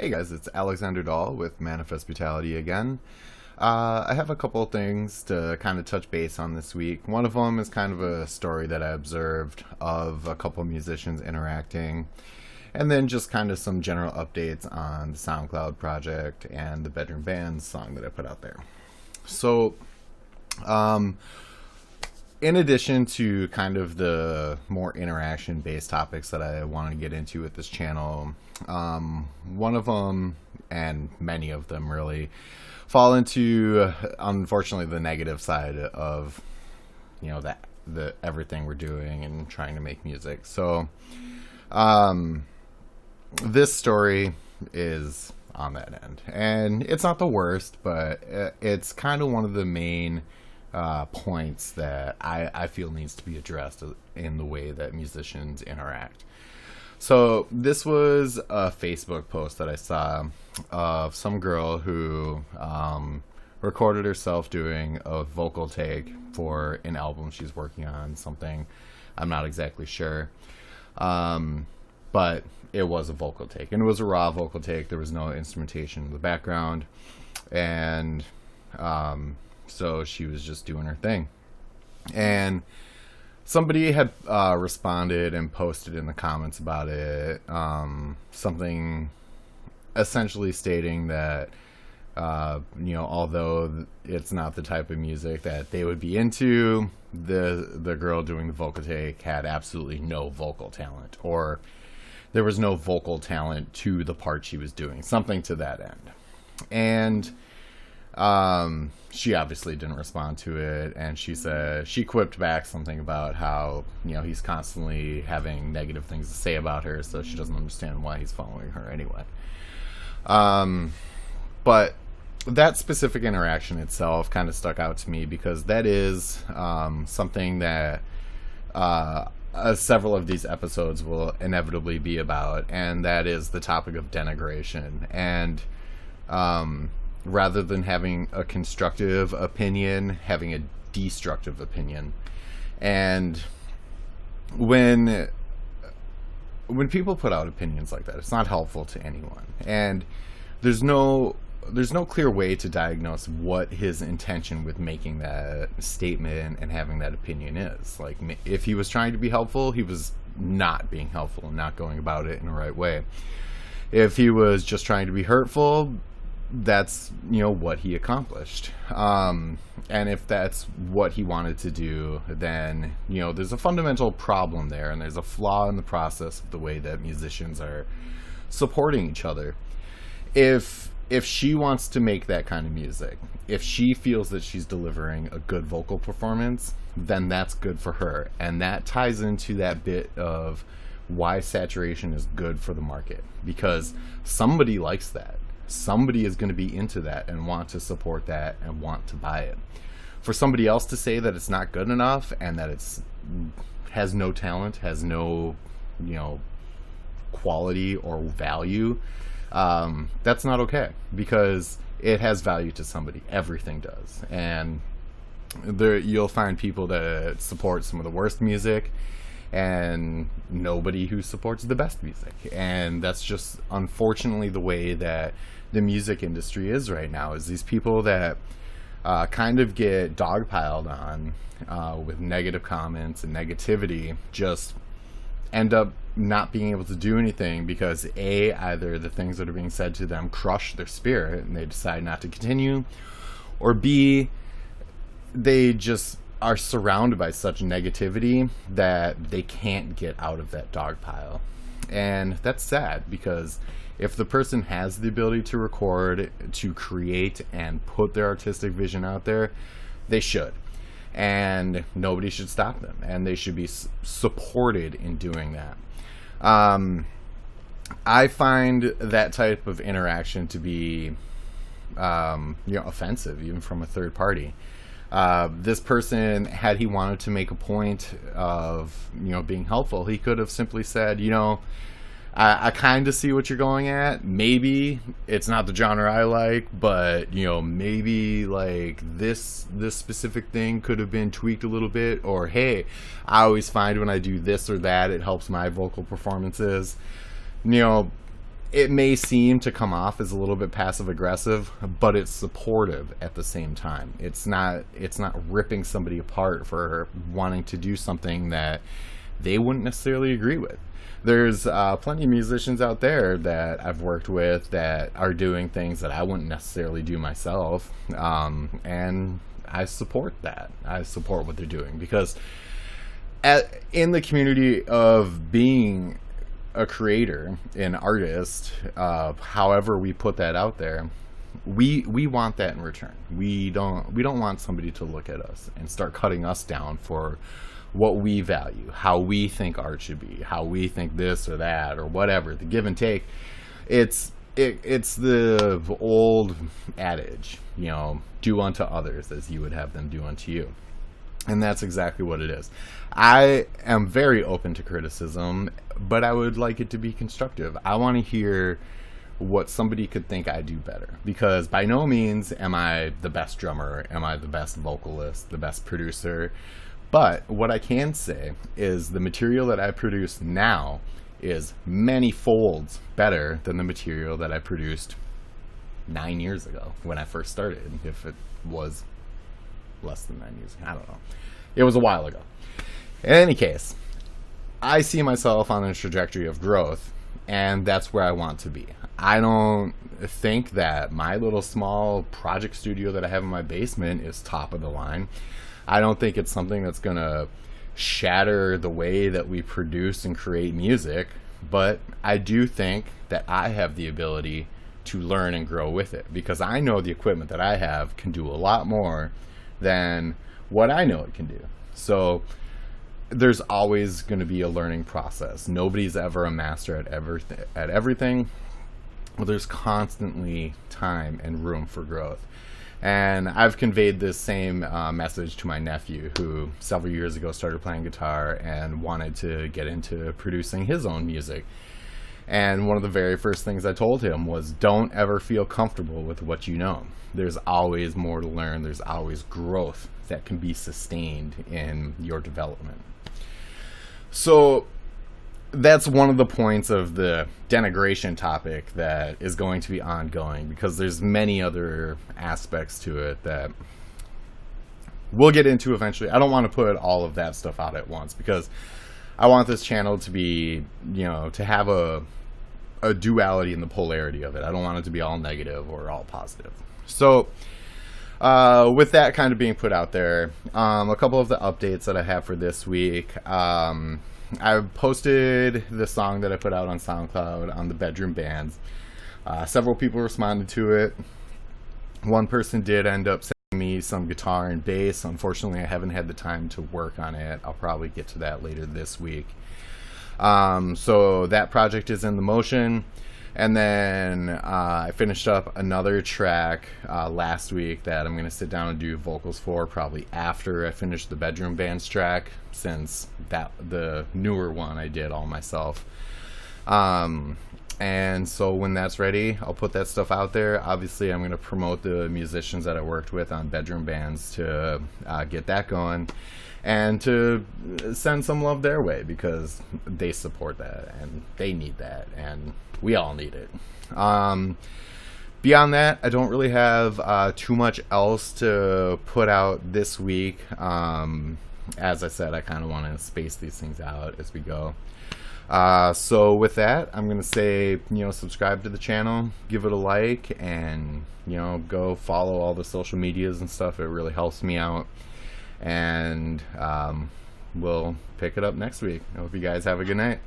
Hey guys, it's Alexander Dahl with Manifest Brutality again. I have a couple of things to kind of touch base on this week. One of them is kind of a story that I observed of a couple of musicians interacting, and then just kind of some general updates on the SoundCloud project and the Bedroom Bands song that I put out there. So, in addition to kind of the more interaction-based topics that I want to get into with this channel, one of them, and many of them really, fall into, unfortunately, the negative side of, that the everything we're doing and trying to make music. So, this story is on that end, and it's not the worst, but it's kind of one of the main points that I feel needs to be addressed in the way that musicians interact. So this was a Facebook post that I saw of some girl who recorded herself doing a vocal take for an album she's working on, something I'm not exactly sure, but it was a vocal take, and it was a raw vocal take. There was no instrumentation in the background, and so she was just doing her thing. And somebody had responded and posted in the comments about it, something essentially stating that, although it's not the type of music that they would be into, the girl doing the vocal take had absolutely no vocal talent, or there was no vocal talent to the part she was doing, something to that end. And she obviously didn't respond to it, and she quipped back something about how, he's constantly having negative things to say about her, so she doesn't understand why he's following her anyway. But that specific interaction itself kind of stuck out to me because that is something that several of these episodes will inevitably be about, and that is the topic of denigration. And rather than having a constructive opinion, having a destructive opinion. And when people put out opinions like that, it's not helpful to anyone. And there's no clear way to diagnose what his intention with making that statement and having that opinion is. Like, if he was trying to be helpful, he was not being helpful and not going about it in the right way. If he was just trying to be hurtful, that's what he accomplished, and if that's what he wanted to do, then there's a fundamental problem there, and there's a flaw in the process of the way that musicians are supporting each other. If she wants to make that kind of music, if she feels that she's delivering a good vocal performance, then that's good for her, and that ties into that bit of why saturation is good for the market, because somebody likes that. Somebody is going to be into that and want to support that and want to buy it. For somebody else to say that it's not good enough and that it's has no talent, has no, quality or value, that's not okay, because it has value to somebody. Everything does. And you'll find people that support some of the worst music and nobody who supports the best music. And that's just unfortunately the way that the music industry is right now, is these people that kind of get dogpiled on with negative comments and negativity just end up not being able to do anything because either the things that are being said to them crush their spirit and they decide not to continue, or B, they just are surrounded by such negativity that they can't get out of that dog pile. And that's sad, because if the person has the ability to record, to create, and put their artistic vision out there, they should. And nobody should stop them, and they should be supported in doing that. I find that type of interaction to be offensive, even from a third party. This person, had he wanted to make a point of being helpful, he could have simply said, I kind of see what you're going at. Maybe it's not the genre I like, but maybe like this specific thing could have been tweaked a little bit. Or hey, I always find when I do this or that, it helps my vocal performances. it may seem to come off as a little bit passive aggressive, but it's supportive at the same time. It's not ripping somebody apart for wanting to do something that they wouldn't necessarily agree with. There's plenty of musicians out there that I've worked with that are doing things that I wouldn't necessarily do myself, and I support that. I support what they're doing, because in the community of being a creator, an artist, however we put that out there, we want that in return. We don't want somebody to look at us and start cutting us down for what we value, how we think art should be, how we think this or that or whatever, the give and take. It's the old adage, do unto others as you would have them do unto you. And that's exactly what it is. I am very open to criticism, but I would like it to be constructive. I want to hear what somebody could think I do better, because by no means am I the best drummer, am I the best vocalist, the best producer. But what I can say is the material that I produce now is many folds better than the material that I produced 9 years ago when I first started. If it was less than 9 years, I don't know. It was a while ago. In any case, I see myself on a trajectory of growth, and that's where I want to be. I don't think that my little small project studio that I have in my basement is top of the line. I don't think it's something that's going to shatter the way that we produce and create music, but I do think that I have the ability to learn and grow with it, because I know the equipment that I have can do a lot more than what I know it can do. So there's always going to be a learning process. Nobody's ever a master at everything. Well, there's constantly time and room for growth. And I've conveyed this same message to my nephew, who several years ago started playing guitar and wanted to get into producing his own music. And one of the very first things I told him was, don't ever feel comfortable with what you know. There's always more to learn. There's always growth that can be sustained in your development. So that's one of the points of the denigration topic that is going to be ongoing, because there's many other aspects to it that we'll get into eventually. I don't want to put all of that stuff out at once, because I want this channel to be, to have a duality in the polarity of it. I don't want it to be all negative or all positive. So with that kind of being put out there, a couple of the updates that I have for this week. I posted the song that I put out on SoundCloud on the Bedroom Bands. Several people responded to it. One person did end up sending me some guitar and bass. Unfortunately, I haven't had the time to work on it. I'll probably get to that later this week. So that project is in the motion. And then I finished up another track last week that I'm going to sit down and do vocals for probably after I finish the Bedroom Bands track, since the newer one I did all myself. And so when that's ready, I'll put that stuff out there. Obviously, I'm going to promote the musicians that I worked with on Bedroom Bands to get that going, and to send some love their way, because they support that and they need that, and we all need it. Beyond that, I don't really have too much else to put out this week. As I said, I kind of want to space these things out as we go. So with that, I'm going to say, subscribe to the channel, give it a like, and, go follow all the social medias and stuff. It really helps me out. And we'll pick it up next week. I hope you guys have a good night.